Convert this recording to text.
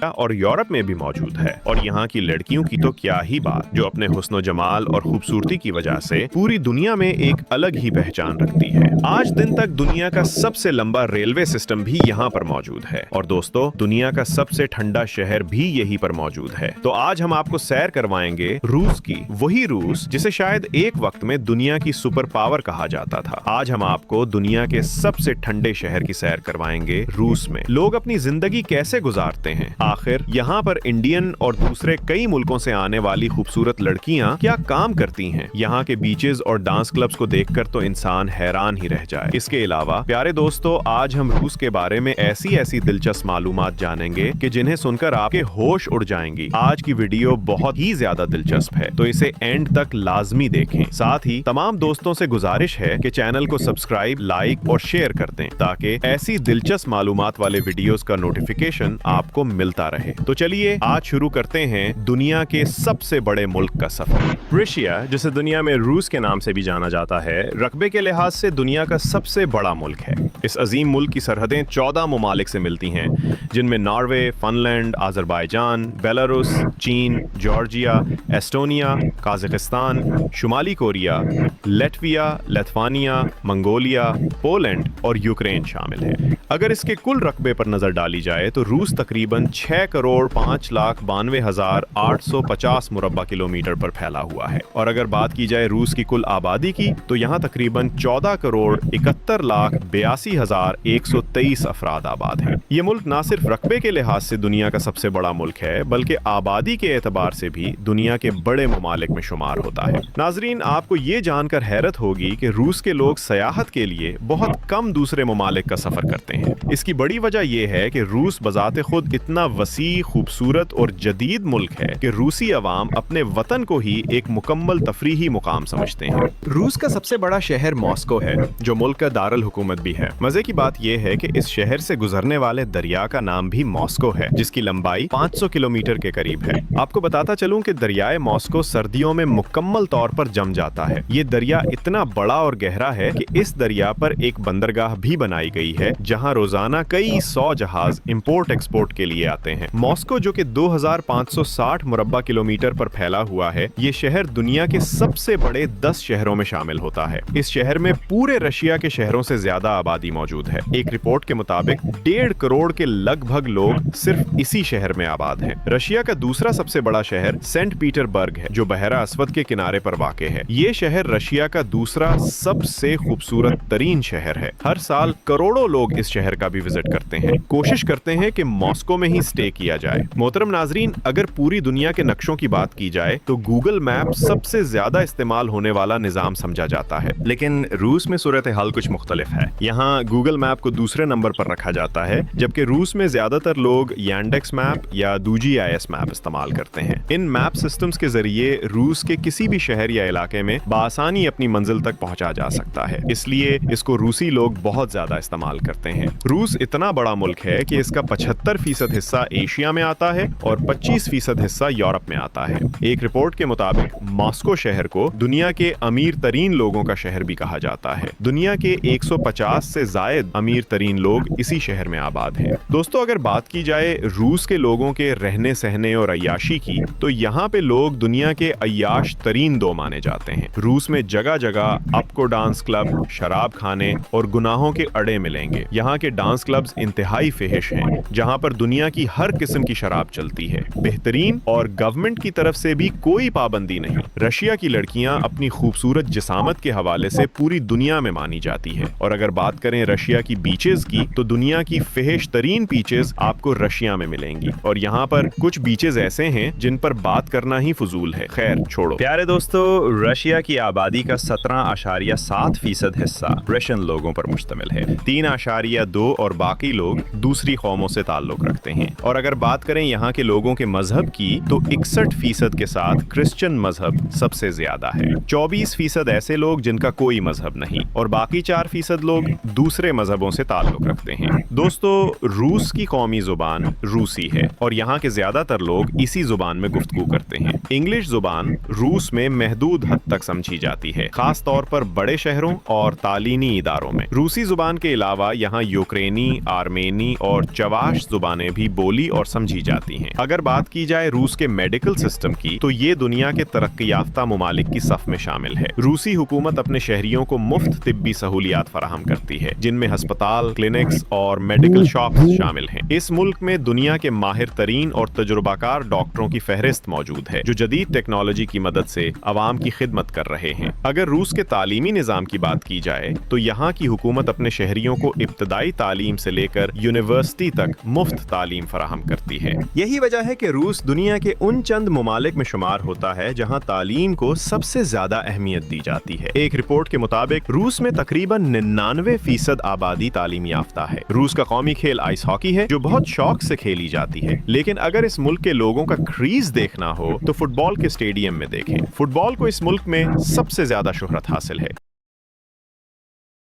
اور یورپ میں بھی موجود ہے، اور یہاں کی لڑکیوں کی تو کیا ہی بات، جو اپنے حسن و جمال اور خوبصورتی کی وجہ سے پوری دنیا میں ایک الگ ہی پہچان رکھتی ہے۔ آج دن تک دنیا کا سب سے لمبا ریلوے سسٹم بھی یہاں پر موجود ہے، اور دوستو دنیا کا سب سے ٹھنڈا شہر بھی یہی پر موجود ہے۔ تو آج ہم آپ کو سیر کروائیں گے روس کی، وہی روس جسے شاید ایک وقت میں دنیا کی سپر پاور کہا جاتا تھا۔ آج ہم آپ کو دنیا کے سب سے ٹھنڈے شہر کی سیر کروائیں گے، روس میں لوگ اپنی زندگی کیسے گزارتے ہیں، آخر یہاں پر انڈین اور دوسرے کئی ملکوں سے آنے والی خوبصورت لڑکیاں کیا کام کرتی ہیں، یہاں کے بیچز اور ڈانس کلبز کو دیکھ کر تو انسان حیران ہی رہ جائے۔ اس کے علاوہ پیارے دوستو، آج ہم روس کے بارے میں ایسی دلچسپ معلومات جانیں گے کہ جنہیں سن کر آپ کے ہوش اڑ جائیں گی۔ آج کی ویڈیو بہت ہی زیادہ دلچسپ ہے، تو اسے اینڈ تک لازمی دیکھیں۔ ساتھ ہی تمام دوستوں سے گزارش ہے کہ چینل کو سبسکرائب، لائک اور شیئر کر دیں تاکہ ایسی دلچسپ معلومات والے ویڈیوز کا نوٹیفیکیشن آپ کو ملتا رہے۔ تو چلیے آج شروع کرتے ہیں دنیا کے سب سے بڑے ملک کا سفر۔ رشیا، جسے دنیا میں روس کے نام سے بھی جانا جاتا ہے، رقبے کے لحاظ سے دنیا کا سب سے بڑا ملک ہے۔ اس عظیم ملک کی سرحدیں 14 ممالک سے ملتی ہیں، جن میں Norway, Finland, Azerbaijan, Belarus, چین، جارجیا، ایسٹونیا، قازقستان، شمالی Korea, Latvia, Lithuania, Mongolia, Poland اور یوکرین شامل ہے۔ اگر اس کے کل رقبے پر نظر ڈالی جائے تو روس تقریباً 6,05,92,850 مربع کلومیٹر پر پھیلا ہوا ہے، اور اگر بات کی جائے روس کی کل آبادی کی تو یہاں تقریباً 14,71,82,123 افراد آباد ہیں۔ یہ ملک نہ صرف رقبے کے لحاظ سے دنیا کا سب سے بڑا ملک ہے، بلکہ آبادی کے اعتبار سے بھی دنیا کے بڑے ممالک میں شمار ہوتا ہے۔ ناظرین، آپ کو یہ جان کر حیرت ہوگی کہ روس کے لوگ سیاحت کے لیے بہت کم دوسرے ممالک کا سفر کرتے ہیں۔ اس کی بڑی وجہ یہ ہے کہ روس بذات خود اتنا وسیع، خوبصورت اور جدید ملک ہے کہ روسی عوام اپنے وطن کو ہی ایک مکمل تفریحی مقام سمجھتے ہیں۔ روس کا سب سے بڑا شہر ماسکو ہے، جو ملک کا دارالحکومت بھی ہے۔ مزے کی بات یہ ہے کہ اس شہر سے گزرنے والے دریا کا نام بھی ماسکو ہے، جس کی لمبائی 500 کلومیٹر کے قریب ہے۔ آپ کو بتاتا چلوں کہ دریائے ماسکو سردیوں میں مکمل طور پر جم جاتا ہے۔ یہ دریا اتنا بڑا اور گہرا ہے کہ اس دریا پر ایک بندرگاہ بھی بنائی گئی ہے، جہاں روزانہ کئی 100 جہاز امپورٹ ایکسپورٹ کے لیے آتے ہیں۔ ماسکو، جو کہ 2560 مربع کلومیٹر پر پھیلا ہوا ہے، یہ شہر دنیا کے سب سے بڑے 10 شہروں میں شامل ہوتا ہے۔ اس شہر میں پورے رشیا کے شہروں سے زیادہ آبادی موجود ہے۔ ایک رپورٹ کے مطابق 1.5 کروڑ کے لگ بھگ لوگ صرف اسی شہر میں آباد ہیں۔ رشیا کا دوسرا سب سے بڑا شہر سینٹ پیٹر برگ ہے، جو بحیرہ اسود کے کنارے پر واقع ہے۔ یہ شہر رشیا کا دوسرا سب سے خوبصورت ترین شہر ہے۔ ہر سال کروڑوں لوگ اس شہر کا بھی وزٹ کرتے ہیں، کوشش کرتے ہیں کہ ماسکو میں ہی سٹے کیا جائے۔ محترم ناظرین، اگر پوری دنیا کے نقشوں کی بات کی جائے تو گوگل میپ سب سے زیادہ استعمال ہونے والا نظام سمجھا جاتا ہے، لیکن روس میں صورتحال کچھ مختلف ہے۔ یہاں گوگل میپ کو دوسرے نمبر پر رکھا جاتا ہے، جبکہ روس میں زیادہ تر لوگ یانڈیکس میپ یا دوجی آئی ایس میپ استعمال کرتے ہیں۔ ان میپ سسٹمز کے ذریعے روس کے کسی بھی شہر یا علاقے میں بآسانی اپنی منزل تک پہنچا جا سکتا ہے، اس لیے اس کو روسی لوگ بہت زیادہ استعمال کرتے ہیں۔ روس اتنا بڑا ملک ہے کہ اس کا 75% حصہ ایشیا میں آتا ہے اور 25% حصہ یورپ میں آتا ہے۔ ایک رپورٹ کے مطابق ماسکو شہر کو دنیا کے امیر ترین لوگوں کا شہر بھی کہا جاتا ہے۔ دنیا کے 150 سے زائد امیر ترین لوگ اسی شہر میں آباد ہیں۔ دوستو، اگر بات کی جائے روس کے لوگوں کے رہنے سہنے اور عیاشی کی تو یہاں پہ لوگ دنیا کے عیاش ترین دو مانے جاتے ہیں۔ روس میں جگہ جگہ آپ کو ڈانس کلب، شراب کھانے اور گناہوں کے اڑے ملیں گے۔ یہاں کے ڈانس کلبز انتہائی فحش ہیں، جہاں پر دنیا کی ہر قسم کی شراب چلتی ہے، بہترین، اور گورنمنٹ کی طرف سے بھی کوئی پابندی نہیں۔ رشیا کی لڑکیاں اپنی خوبصورت جسامت کے حوالے سے پوری دنیا میں مانی جاتی ہے، اور اگر بات کریں رشیا کی بیچز کی تو دنیا کی فحش ترین بیچز آپ کو رشیا میں ملیں گی، اور یہاں پر کچھ بیچز ایسے ہیں جن پر بات کرنا ہی فضول ہے۔ خیر چھوڑو پیارے دوستو، رشیا کی آبادی کا 17.7% حصہ رشین لوگوں پر مشتمل ہے، 3.2 اور باقی لوگ دوسری قوموں سے تعلق رکھتے ہیں۔ اور اگر بات کریں یہاں کے لوگوں کے مذہب کی تو 61% کے ساتھ کرسچن مذہب سب سے زیادہ ہے، 24% ایسے لوگ جن کا کوئی مذہب نہیں، اور باقی 4% لوگ دوسرے مذہبوں سے تعلق رکھتے ہیں۔ دوستو، روس کی قومی زبان روسی ہے، اور یہاں کے زیادہ تر لوگ اسی زبان میں گفتگو کرتے ہیں۔ انگلش زبان روس میں محدود حد تک سمجھی جاتی جاتی ہے، خاص طور پر بڑے شہروں اور تعلیمی اداروں میں۔ روسی زبان کے علاوہ یہاں یوکرینی، آرمینی اور چواش زبانیں بھی بولی اور سمجھی جاتی ہیں۔ اگر بات کی جائے روس کے میڈیکل سسٹم کی تو یہ دنیا کے ترقی یافتہ ممالک کی صف میں شامل ہے۔ روسی حکومت اپنے شہریوں کو مفت طبی سہولیات فراہم کرتی ہے، جن میں ہسپتال، کلینکس اور میڈیکل شاپس شامل ہیں۔ اس ملک میں دنیا کے ماہر ترین اور تجربہ کار ڈاکٹروں کی فہرست موجود ہے، جو جدید ٹیکنالوجی کی مدد سے عوام کی خدمت کر رہے ہیں۔ اگر روس کے تعلیمی نظام کی بات کی جائے تو یہاں کی حکومت اپنے شہریوں کو ابتدائی تعلیم سے لے کر یونیورسٹی تک مفت تعلیم فراہم کرتی ہے۔ یہی وجہ ہے کہ روس دنیا کے ان چند ممالک میں شمار ہوتا ہے جہاں تعلیم کو سب سے زیادہ اہمیت دی جاتی ہے۔ ایک رپورٹ کے مطابق روس میں تقریباً 99% آبادی تعلیم یافتہ ہے۔ روس کا قومی کھیل آئس ہاکی ہے، جو بہت شوق سے کھیلی جاتی ہے، لیکن اگر اس ملک کے لوگوں کا کریز دیکھنا ہو تو فٹ بال کے اسٹیڈیم میں دیکھیں۔ فٹ بال کو اس ملک میں سب سے زیادہ شہرت حاصل ہے۔